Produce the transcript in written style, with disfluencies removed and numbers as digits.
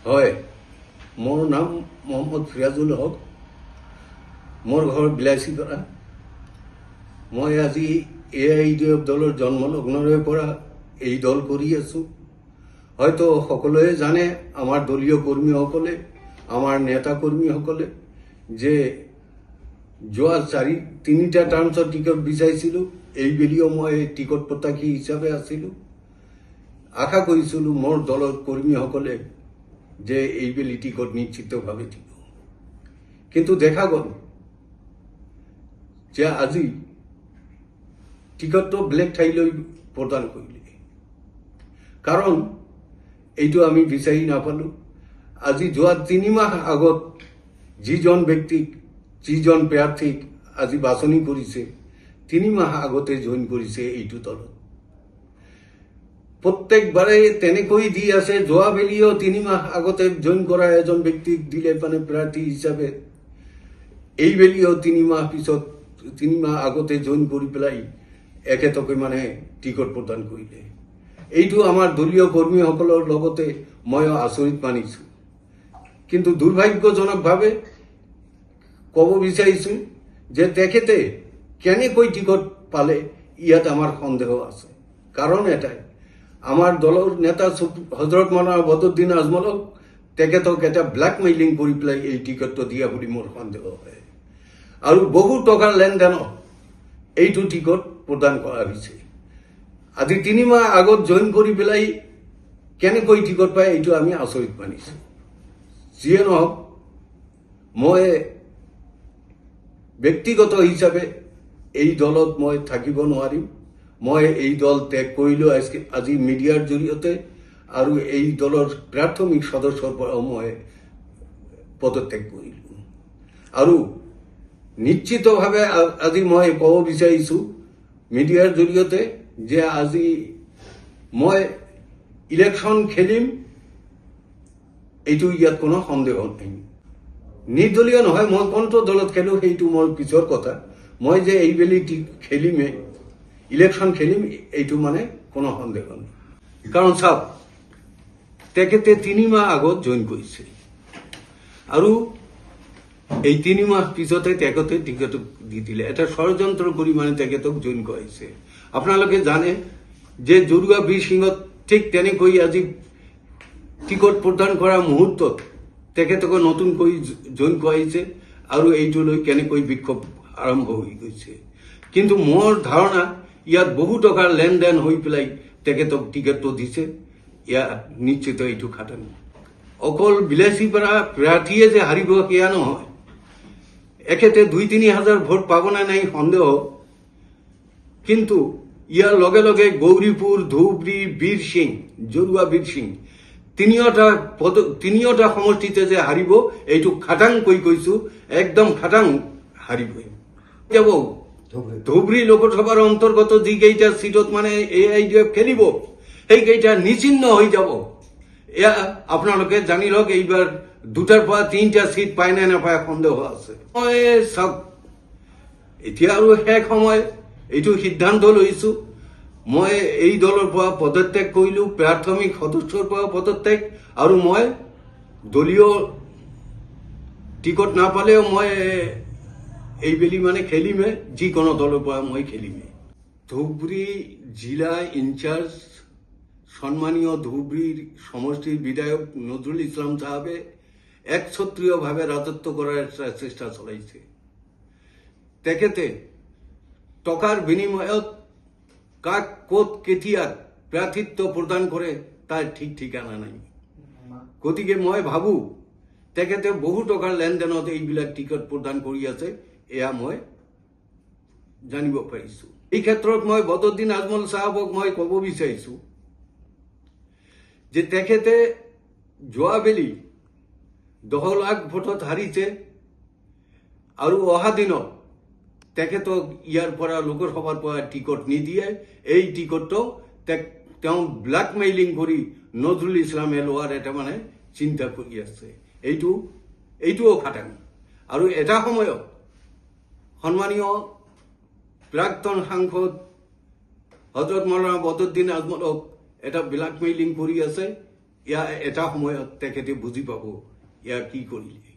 হয়, মোৰ নাম মহম্মদ ফিৰাজুল হক। মোৰ ঘৰ বিলাচীপাৰা। মই আজি AIUDF দলৰ জন্মলগ্নৰে পৰা এই দল কৰি আছোঁ। হয়তো সকলোৱে জানে, আমাৰ দলীয় কৰ্মীসকলে, আমাৰ নেতা কৰ্মীসকলে, যে যোৱা তিনিটা টাৰ্মছত টিকট বিচাৰিছিলোঁ। এইবেলিও মই টিকট প্ৰত্যাশী হিচাপে আছিলোঁ। আশা কৰিছিলোঁ মোৰ দলৰ কৰ্মীসকলে যে এইবেলি টিকট নিশ্চিতভাৱে দিব। কিন্তু দেখা গ'ল যে আজি টিকটটো বেলেগ ঠাইলৈ প্ৰদান কৰিলে। কাৰণ এইটো আমি বিচাৰি নাপালোঁ। আজি যোৱা 3 মাহ আগত যিজন ব্যক্তিক, যিজন প্ৰাৰ্থীক আজি বাছনি কৰিছে, 3 মাহ আগতে জইন কৰিছে এইটো দলত। প্ৰত্যেকবাৰে তেনেকৈ দি আছে। যোৱাবেলিও 3 মাহ আগতে জইন কৰা এজন ব্যক্তিক দিলে মানে প্ৰাৰ্থী হিচাপে। এইবেলিও 3 মাহ পিছত, 3 মাহ আগতে জইন কৰি পেলাই এখেতকে মানে টিকট প্ৰদান কৰিলে। এইটো আমাৰ দলীয় কৰ্মীসকলৰ লগতে ময়ো আচৰিত মানিছোঁ। কিন্তু দুৰ্ভাগ্যজনকভাৱে ক'ব বিচাৰিছোঁ যে তেখেতে কেনেকৈ টিকট পালে, ইয়াত আমাৰ সন্দেহ আছে। কাৰণ এটাই, আমাৰ দলৰ নেতা হজৰত মৌলানা বদৰুদ্দিন আজমলক তেখেতক এটা ব্লেকমেইলিং কৰি পেলাই এই টিকটটো দিয়া বুলি মোৰ সন্দেহ হয়। আৰু বহু টকাৰ লেনদেনত এইটো টিকট প্ৰদান কৰা হৈছে। আজি 3 মাহ আগত জইন কৰি পেলাই কেনেকৈ টিকট পায়, এইটো আমি আচৰিত মানিছোঁ। যিয়ে নহওক, মই ব্যক্তিগত হিচাপে এই দলত মই থাকিব নোৱাৰিম। মই এই দল ত্যাগ কৰিলোঁ আজি মিডিয়াৰ জৰিয়তে, আৰু এই দলৰ প্ৰাথমিক সদস্যৰ পৰাও মই পদত্যাগ কৰিলোঁ। আৰু নিশ্চিতভাৱে আজি মই ক'ব বিচাৰিছোঁ মিডিয়াৰ জৰিয়তে যে আজি মই ইলেকশ্যন খেলিম, এইটো ইয়াত কোনো সন্দেহ নাই। নিৰ্দলীয় নহয়, মই কোনটো দলত খেলোঁ সেইটো মোৰ পিছৰ কথা। মই যে এইবেলি খেলিমে, ইলেকশ্যন খেলিম, এইটো মানে কোনো সন্দেহ নাই। কাৰণ চাওক, তেখেতে 3 মাহ আগত জইন কৰিছে, আৰু এই 3 মাহ পিছতে তেখেতে টিকট দি দিলে। এটা ষড়যন্ত্ৰ কৰি মানে তেখেতক জইন কৰাইছে। আপোনালোকে জানে যে জৰুৱা বীৰ সিঙত ঠিক তেনেকৈ আজি টিকট প্ৰদান কৰা মুহূৰ্তত তেখেতক নতুনকৈ জইন কৰাইছে, আৰু এইটো লৈ কেনেকৈ বিক্ষোভ আৰম্ভ হৈ গৈছে। কিন্তু মোৰ ধাৰণা, ইয়াত বহু টকাৰ লেনদেন হৈ পেলাই তেখেতক টিকটটো দিছে। ইয়াত নিশ্চিত এইটো খাটাং। অকল বিলাচীপাৰা প্ৰাৰ্থীয়ে যে হাৰিব সেয়া নহয়। এখেতে 2-3 হাজাৰ ভোট পাব নে নাই সন্দেহ। কিন্তু ইয়াৰ লগে লগে গৌৰীপুৰ, ধুবুৰী, বীৰ সিং, জৰুৱা বীৰ সিং, তিনিওটা সমষ্টিতে যে হাৰিব, এইটো খাটাং কৈ কৈছো, একদম খাটাং হাৰিব যাব। ধুবুৰী লোকসভাৰ অন্তৰ্গত যিকেইটা সিটত মানে AIUDF খেলিব, সেইকেইটা নিচিহ্ন হৈ যাব। এয়া আপোনালোকে জানি লওক, এইবাৰ 2টাৰ পৰা 3টা সিট পায় নে নাপায় সন্দেহ আছে। মই চাওক, এতিয়া আৰু শেষ সময়, এইটো সিদ্ধান্ত লৈছোঁ। মই এই দলৰ পৰা পদত্যাগ কৰিলোঁ, প্ৰাথমিক সদস্যৰ পৰা পদত্যাগ, আৰু মই দলীয় টিকট নাপালেও মই এইবেলি মানে খেলিমে, যিকোনো দলৰ পৰা মই খেলিমে। ধুবুৰী জিলা ইনচাৰ্জ সম্মানীয় ধুবুৰীৰ সমষ্টিৰ বিধায়ক নজৰুল ইসলাম সাহেবে একছত্ৰীয়ভাবে ৰাজত্ব কৰাৰ চেষ্টা চলাইছে। তেখেতে টকাৰ বিনিময়ত কাক ক'ত কেতিয়া প্ৰাৰ্থিত্ব প্ৰদান কৰে তাৰ ঠিক ঠিকানা নাই। গতিকে মই ভাবোঁ তেখেতে বহু টকাৰ লেনদেনত এইবিলাক টিকট প্ৰদান কৰি আছে, এয়া মই জানিব পাৰিছোঁ। এই ক্ষেত্ৰত মই বদৰুদ্দিন আজমল সাহেবক মই ক'ব বিচাৰিছোঁ যে তেখেতে যোৱাবেলি 10 লাখ ভোটত হাৰিছে, আৰু অহা দিনত তেখেতক ইয়াৰ পৰা লোকসভাৰ পৰা টিকট নিদিয়ে। এই টিকটটো তেওঁ ব্লেকমেইলিং কৰি নজৰুল ইসলামে লোৱাৰ এটা মানে চিন্তা কৰি আছে। এইটোও খাটাং। আৰু এটা সময়ত সন্মানীয় প্ৰাক্তন সাংসদ হজৰত মৌলানা বদৰুদ্দিন আজমলক এটা ব্লেকমেইলিং কৰি আছে। এটা সময়ত তেখেতে বুজি পাব ইয়াৰ কি কৰিলে।